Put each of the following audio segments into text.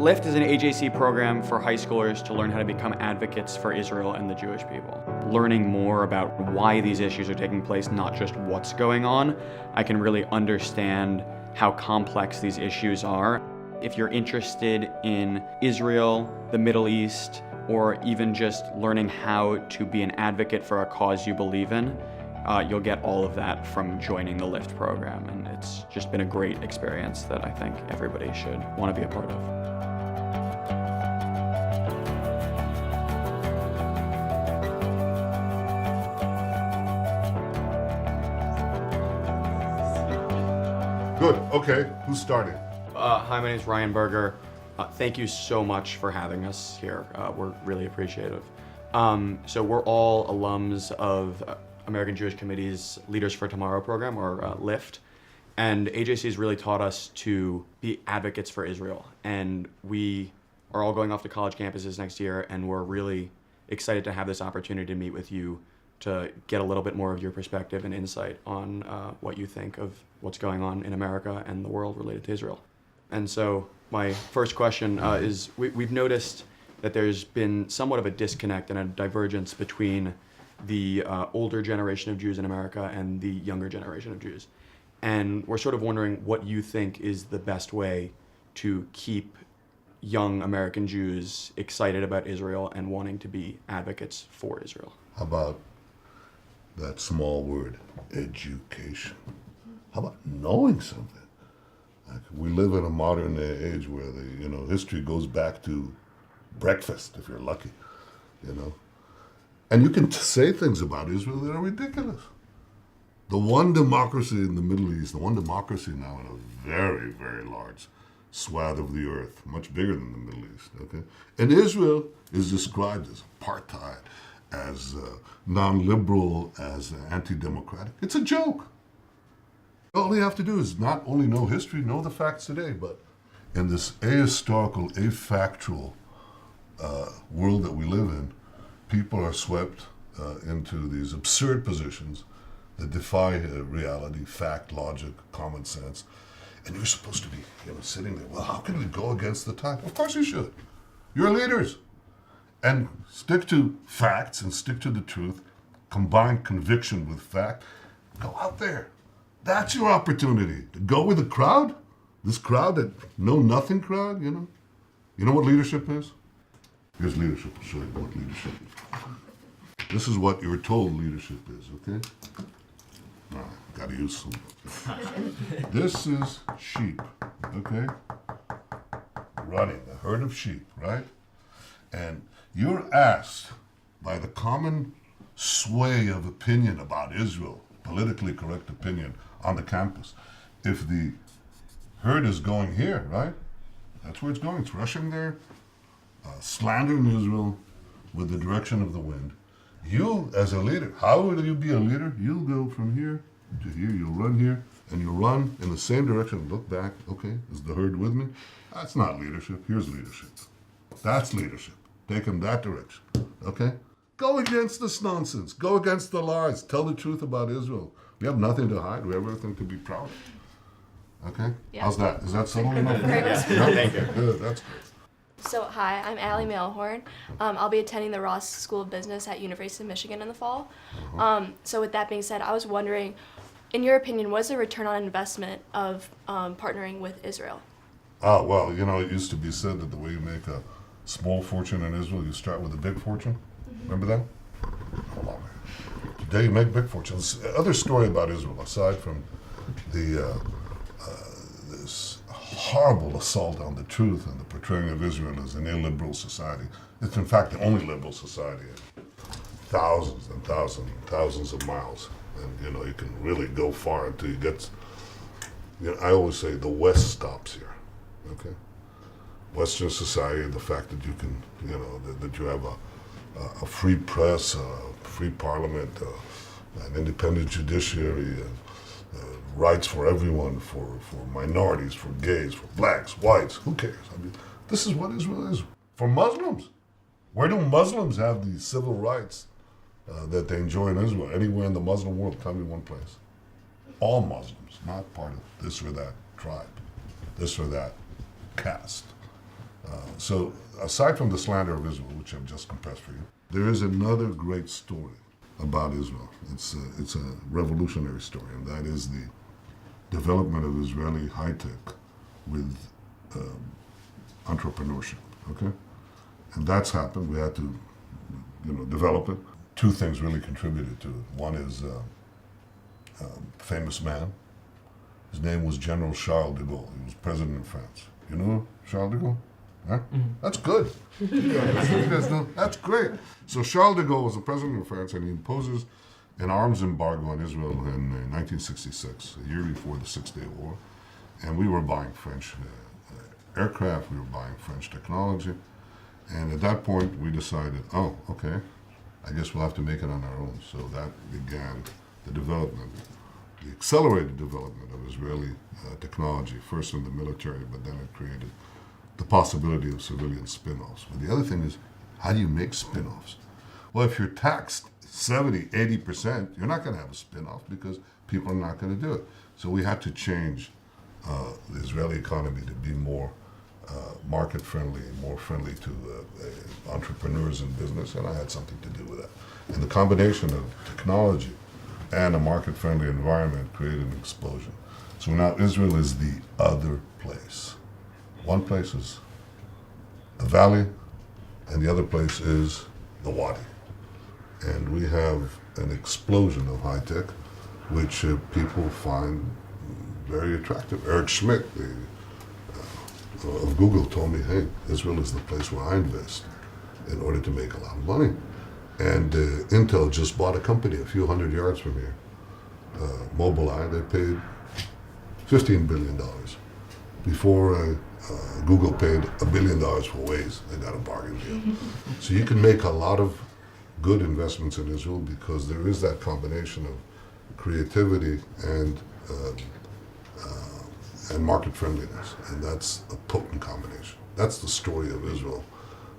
LIFT is an AJC program for high schoolers to learn how to become advocates for Israel and the Jewish people. Learning more about why these issues are taking place, not just what's going on, I can really understand how complex these issues are. If you're interested in Israel, the Middle East, or even just learning how to be an advocate for a cause you believe in, you'll get all of that from joining the LIFT program, and it's just been a great experience that I think everybody should want to be a part of. Good, okay, who's starting? Hi, my name is Ryan Berger. Thank you so much for having us here. We're really appreciative. So we're all alums of American Jewish Committee's Leaders for Tomorrow program, or LIFT. And AJC has really taught us to be advocates for Israel. And we are all going off to college campuses next year, and we're really excited to have this opportunity to meet with you to get a little bit more of your perspective and insight on what you think of what's going on in America and the world related to Israel. And so my first question is, we've noticed that there's been somewhat of a disconnect and a divergence between the older generation of Jews in America and the younger generation of Jews. And we're sort of wondering what you think is the best way to keep young American Jews excited about Israel and wanting to be advocates for Israel. How about that small word, education? How about knowing something? Like, we live in a modern age where history goes back to breakfast, if you're lucky, And you can say things about Israel that are ridiculous. The one democracy in the Middle East, the one democracy now in a very, very large swath of the earth, much bigger than the Middle East, okay? And Israel is described as apartheid, as non-liberal, as anti-democratic. It's a joke. All you have to do is not only know history, know the facts today, but in this ahistorical, afactual world that we live in, people are swept into these absurd positions that defy reality, fact, logic, common sense. And you're supposed to be sitting there, well, how can we go against the tide? Of course you should. You're leaders. And stick to facts and stick to the truth. Combine conviction with fact. Go out there. That's your opportunity. To go with the crowd, this crowd, that know-nothing crowd, You know what leadership is? Here's leadership. I'll show you what leadership is. This is what you're told leadership is, okay? Gotta use some. This is sheep, okay? Running, a herd of sheep, right? And you're asked by the common sway of opinion about Israel, politically correct opinion on the campus, if the herd is going here, right? That's where it's going. It's rushing there, slandering Israel with the direction of the wind. You, as a leader, how will you be a leader? You'll go from here to here, you'll run here, and you'll run in the same direction, look back, okay, is the herd with me? That's not leadership, here's leadership. That's leadership, take them that direction, okay? Go against this nonsense, go against the lies, tell the truth about Israel. We have nothing to hide, we have everything to be proud of. Okay? Yeah. How's that? Is that subtle enough? Yeah. Thank you. Good, that's good. So, hi, I'm Malehorn. I'll be attending the Ross School of Business at University of Michigan in the fall. So with that being said, I was wondering, in your opinion, what is the return on investment of partnering with Israel? Well, it used to be said that the way you make a small fortune in Israel, you start with a big fortune. Mm-hmm. Remember that? Hold on. Today you make big fortunes. Other story about Israel, aside from the this horrible assault on the truth and the portraying of Israel as an illiberal society. It's in fact the only liberal society in thousands and thousands and thousands of miles. And you can really go far until you get, I always say the West stops here, okay? Western society, the fact that you can, that you have a free press, a free parliament, an independent judiciary, rights for everyone, for minorities, for gays, for blacks, whites, who cares? This is what Israel is. For Muslims, where do Muslims have the civil rights that they enjoy in Israel? Anywhere in the Muslim world, tell me one place. All Muslims, not part of this or that tribe, this or that caste. So aside from the slander of Israel, which I've just compressed for you, there is another great story about Israel. It's a revolutionary story, and that is the development of Israeli high-tech with entrepreneurship, okay? And that's happened. We had to, develop it. Two things really contributed to it. One is a famous man. His name was General Charles de Gaulle. He was president of France. You know Charles de Gaulle? Huh? Mm-hmm. That's good. That's great. So Charles de Gaulle was the president of France, and he imposes an arms embargo on Israel in 1966, a year before the Six-Day War. And we were buying French aircraft, we were buying French technology. And at that point, we decided, oh, okay, I guess we'll have to make it on our own. So that began the development, the accelerated development of Israeli technology, first in the military, but then it created the possibility of civilian spin-offs. But the other thing is, how do you make spin-offs? Well, if you're taxed 70, 80%, you're not going to have a spin-off because people are not going to do it. So we had to change the Israeli economy to be more market-friendly, more friendly to entrepreneurs and business, and I had something to do with that. And the combination of technology and a market-friendly environment created an explosion. So now Israel is the other place. One place is the valley, and the other place is the wadi. And we have an explosion of high tech, which people find very attractive. Eric Schmidt of Google told me, hey, Israel is the place where I invest in order to make a lot of money. And Intel just bought a company a few hundred yards from here, Mobileye. They paid $15 billion. Before Google paid $1 billion for Waze, they got a bargain deal. So you can make a lot of good investments in Israel because there is that combination of creativity and market friendliness, and that's a potent combination. That's the story of Israel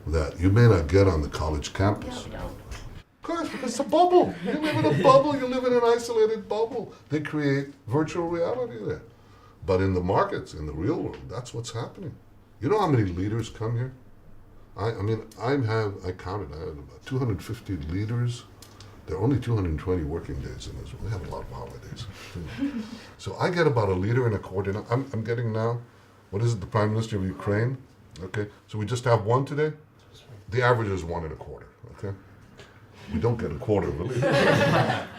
that you may not get on the college campus. Yeah, we don't. Of course, it's a bubble. You live in a bubble, you live in an isolated bubble. They create virtual reality there. But in the markets, in the real world, that's what's happening. You know how many leaders come here? I counted, I had about 250 leaders. There are only 220 working days in Israel. We have a lot of holidays. So I get about a leader and a quarter. I'm getting now, what is it, the Prime Minister of Ukraine? Okay, so we just have one today? The average is 1 1/4, okay? We don't get a quarter of a leader.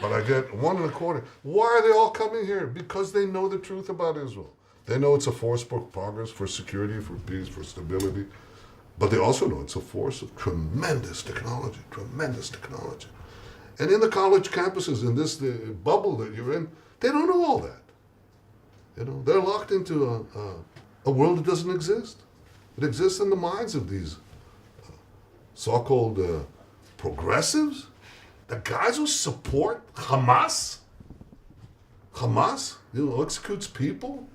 But I get 1 1/4. Why are they all coming here? Because they know the truth about Israel. They know it's a force for progress, for security, for peace, for stability. But they also know it's a force of tremendous technology. And in the college campuses, in this bubble that you're in, they don't know all that. They're locked into a world that doesn't exist. It exists in the minds of these so-called progressives, the guys who support Hamas, executes people,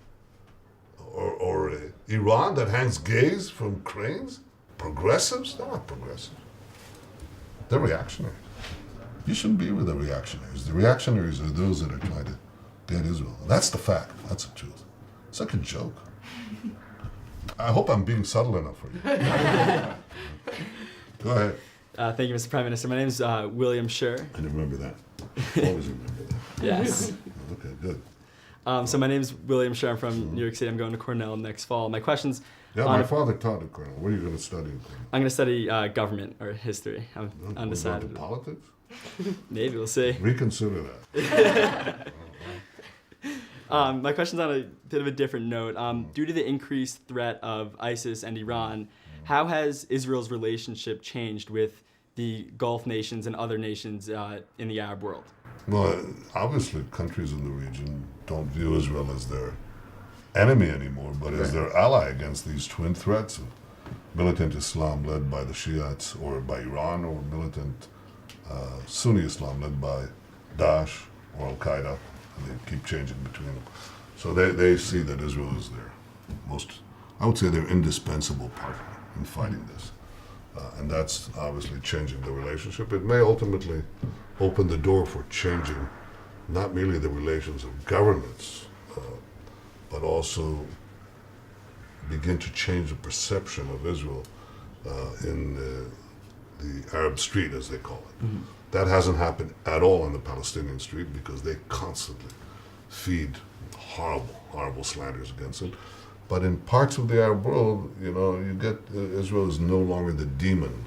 or Iran that hangs gays from cranes. Progressives? They're not progressives. They're reactionaries. You shouldn't be with the reactionaries. The reactionaries are those that are trying to get Israel. That's the fact. That's the truth. It's like a joke. I hope I'm being subtle enough for you. Go ahead. Thank you, Mr. Prime Minister. My name is William Scherr. I remember that. Always remember that. Yes. Okay, good. So my name is William Scherr. I'm from New York City. I'm going to Cornell next fall. My question's Yeah, my father taught at Cornell. What are you going to study at Cornell? I'm going to study government or history. I'm Going undecided. to politics? Maybe, we'll see. Reconsider that. My question's on a bit of a different note. Due to the increased threat of ISIS and Iran, how has Israel's relationship changed with the Gulf nations and other nations in the Arab world? Well, obviously, countries in the region don't view Israel as their enemy anymore, but as their ally against these twin threats of militant Islam led by the Shiites or by Iran, or militant Sunni Islam led by Daesh or Al-Qaeda. And they keep changing between them. So they see that Israel is their I would say their indispensable partner in fighting this. And that's obviously changing the relationship. It may ultimately open the door for changing not merely the relations of governments, but also begin to change the perception of Israel in the Arab street, as they call it. Mm-hmm. That hasn't happened at all on the Palestinian street because they constantly feed horrible slanders against it. But in parts of the Arab world, you get Israel is no longer the demon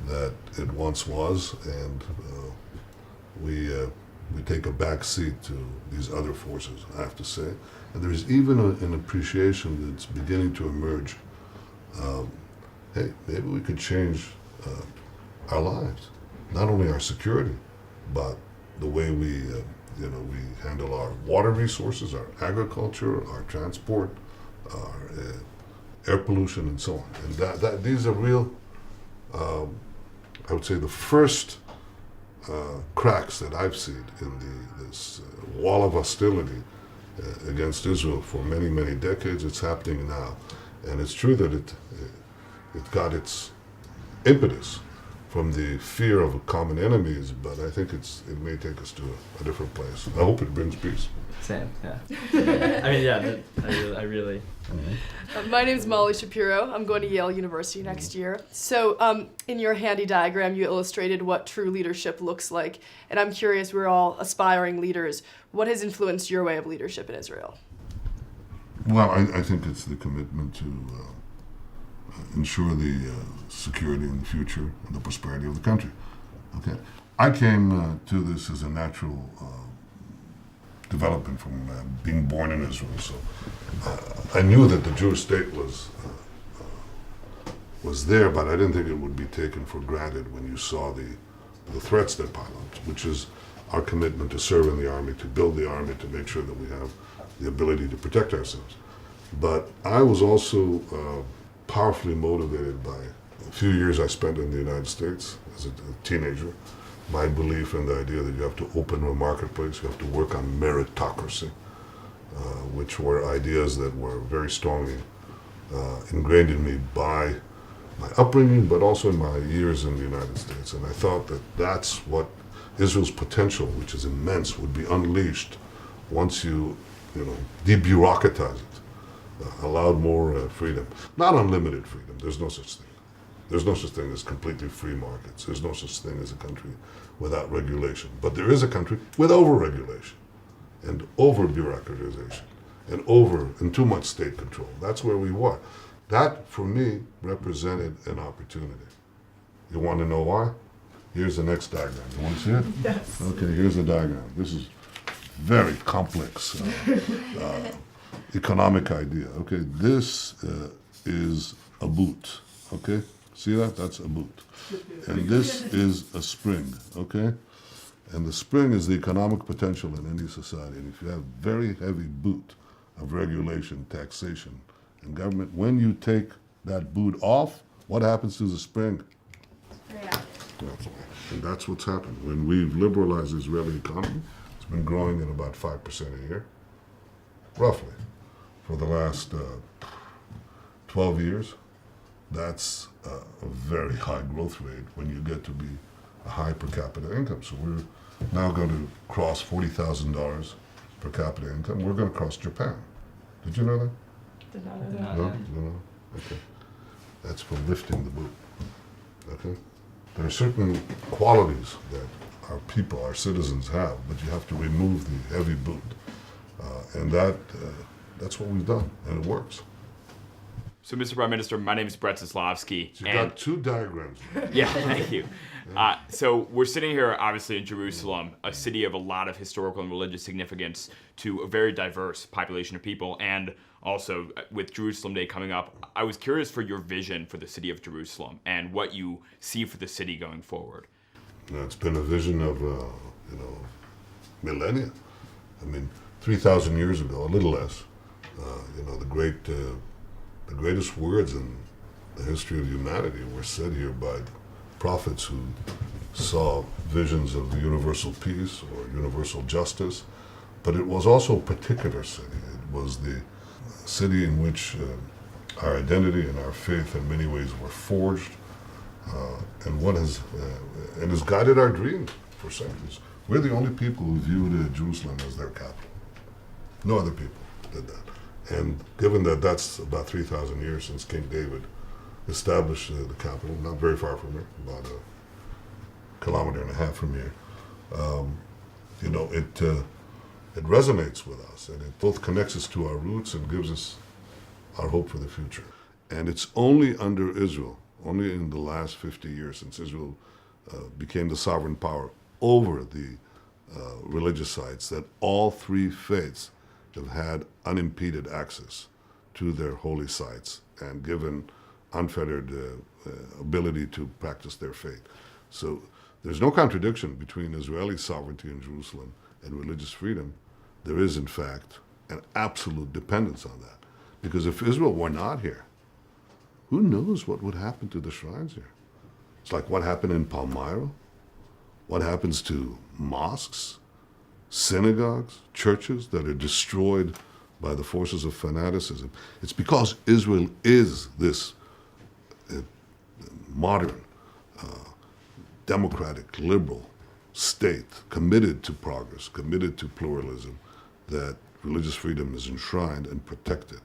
that it once was, and we take a back seat to these other forces, I have to say. And there's even an appreciation that's beginning to emerge. Hey, maybe we could change our lives, not only our security, but the way we handle our water resources, our agriculture, our transport, our air pollution, and so on. And that these are real, I would say, the first cracks that I've seen in this wall of hostility against Israel for many, many decades. It's happening now. And it's true that it got its impetus from the fear of common enemies, but I think it may take us to a different place. I hope it brings peace. Same, yeah. I mean, yeah, I really. My name is Molly Shapiro. I'm going to Yale University next year. So in your handy diagram, you illustrated what true leadership looks like. And I'm curious, we're all aspiring leaders. What has influenced your way of leadership in Israel? Well, I think it's the commitment to ensure the security in the future and the prosperity of the country. Okay, I came to this as a natural development from being born in Israel. So I knew that the Jewish state was there, but I didn't think it would be taken for granted when you saw the threats that pile up, which is our commitment to serve in the army, to build the army, to make sure that we have the ability to protect ourselves. But I was also powerfully motivated by a few years I spent in the United States as a teenager. My belief in the idea that you have to open a marketplace, you have to work on meritocracy, which were ideas that were very strongly ingrained in me by my upbringing, but also in my years in the United States. And I thought that that's what Israel's potential, which is immense, would be unleashed once you debureaucratize it, allowed more freedom. Not unlimited freedom, there's no such thing. There's no such thing as completely free markets. There's no such thing as a country without regulation. But there is a country with over-regulation and over-bureaucratization and too much state control. That's where we were. That, for me, represented an opportunity. You want to know why? Here's the next diagram. You want to see it? Yes. Okay, here's the diagram. This is very complex economic idea. Okay, this is a boot. Okay, see that? That's a boot. And this is a spring. Okay, and the spring is the economic potential in any society. And if you have very heavy boot of regulation, taxation, and government, when you take that boot off, what happens to the spring? And that's what's happened. When we've liberalized the Israeli economy, it's been growing at about 5% a year, roughly, for the last 12 years. That's a very high growth rate when you get to be a high per capita income. So we're now going to cross $40,000 per capita income. We're going to cross Japan. Did you know that? Did not know that. No? Okay. That's for lifting the boot. Okay? There are certain qualities that our people, our citizens have, but you have to remove the heavy boot. And that's what we've done, and it works. So, Mr. Prime Minister, my name is Brett Zaslavsky. So you got two diagrams. Yeah, thank you. So we're sitting here, obviously, in Jerusalem, a city of a lot of historical and religious significance to a very diverse population of people, and also with Jerusalem Day coming up, I was curious for your vision for the city of Jerusalem and what you see for the city going forward. It's been a vision of, millennia. I mean, 3,000 years ago, a little less, the greatest words in the history of humanity were said here by prophets who saw visions of universal peace or universal justice. But it was also a particular city. It was the city in which our identity and our faith in many ways were forged, and has guided our dreams for centuries. We're the only people who viewed Jerusalem as their capital. No other people did that. And given that that's about 3,000 years since King David established the capital, not very far from here, about a kilometer and a half from here, you know, it resonates with us, and it both connects us to our roots and gives us our hope for the future. And it's only under Israel, only in the last 50 years since Israel became the sovereign power over the religious sites, that all three faiths have had unimpeded access to their holy sites and given unfettered ability to practice their faith. So there's no contradiction between Israeli sovereignty in Jerusalem and religious freedom. There is, in fact, an absolute dependence on that. Because if Israel were not here, who knows what would happen to the shrines here? It's like what happened in Palmyra, what happens to mosques, synagogues, churches that are destroyed by the forces of fanaticism. It's because Israel is this modern, democratic, liberal state committed to progress, committed to pluralism, that religious freedom is enshrined and protected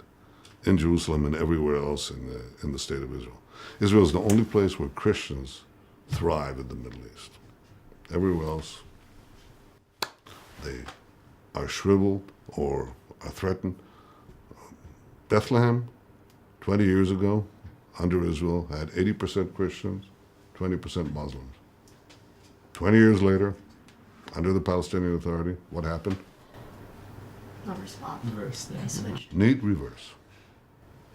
in Jerusalem and everywhere else in the state of Israel. Israel is the only place where Christians thrive in the Middle East. Everywhere else, they are shriveled or are threatened. Bethlehem, 20 years ago, under Israel, had 80% Christians, 20% Muslims. 20 years later, under the Palestinian Authority, what happened? No response. Reverse, yeah. I switched. Neat reverse.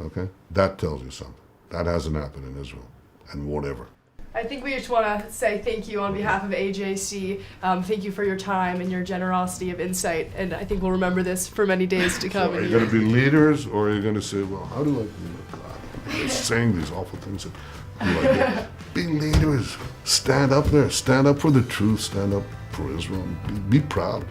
Okay? That tells you something. That hasn't happened in Israel, and won't ever. I think we just want to say thank you on behalf of AJC. Thank you for your time and your generosity of insight, and I think we'll remember this for many days to come. So are you going to be leaders, or are you going to say, well, how do I, saying these awful things? Be leaders. Stand up there. Stand up for the truth. Stand up for Israel. Be proud.